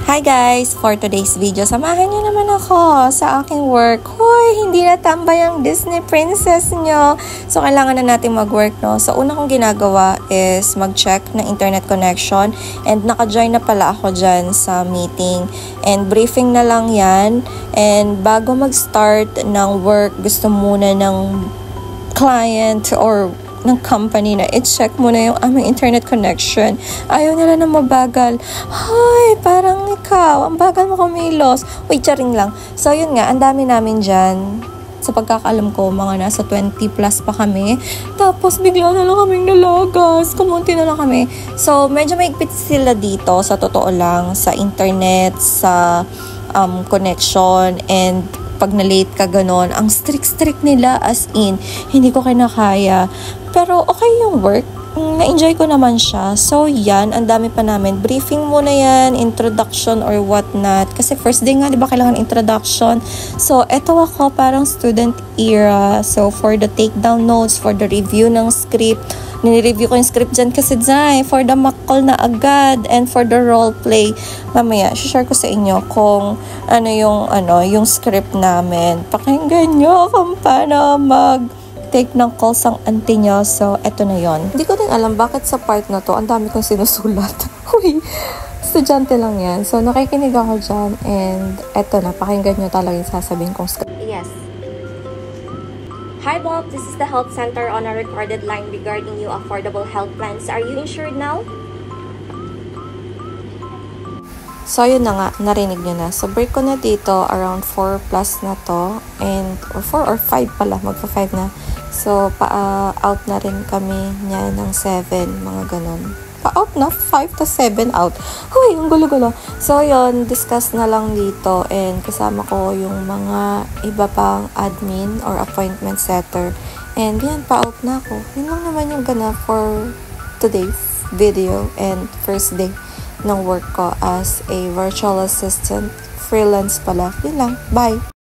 Hi guys! For today's video, samahan niyo naman ako sa aking work. Hoy, hindi natambay ang Disney princess nyo. So, kailangan na natin mag-work, no? So, una kong ginagawa is mag-check ng internet connection. And naka-join na pala ako dyan sa meeting. And briefing na lang yan. And bago mag-start ng work, gusto muna ng client or ng company na i-check muna yung aming internet connection. Ayaw nila na mabagal. Hoy, parang ikaw, ang bagal mo kumilos. Uy, charing lang. So, yun nga, ang dami namin dyan. Sa pagkakaalam ko, mga nasa 20 plus pa kami. Tapos, bigla na lang kaming nalagas. Kumunti na lang kami. So, medyo maigpit sila dito, sa totoo lang, sa internet, sa connection, and pag na-late ka ganon, ang strict nila, as in, hindi ko kinakaya. Pero okay yung work, na-enjoy ko naman siya. So yan, ang dami pa namin. Briefing muna yan, introduction or what-not. Kasi first day nga, di ba kailangan introduction? So eto ako, parang student era. So for the takedown notes, for the review ng script, nire-review ko yung script dyan kasi dyan, for the mock call na agad, and for the role play. Mamaya, share ko sa inyo kung yung script namin. Pakinggan nyo kung paano take ng calls ang auntie nyo. So, eto na yon. Hindi ko din alam bakit sa part na to, ang dami kong sinusulat. Uy, estudyante lang yan. So, nakikinig ako dyan, and eto na, pakinggan nyo talaga yung sasabihin kong script. Yes. Hi Bob, this is the health center on a recorded line regarding your affordable health plans. Are you insured now? So, yun na nga, narinig nyo na. So, break ko na dito, around 4 plus na to, and, or 4 or 5 pala, magpa 5 na. So, out na rin kami niya ng 7, mga ganon. Pa-out na, 5 to 7 out. Huy, ang gulo-gulo. So, yun, discuss na lang dito, and kasama ko yung mga iba pang admin or appointment setter. And yan, pa-out na ako. Yun lang naman yung gana for today's video and first day ng work ko as a virtual assistant, freelance pala. Yun lang. Bye!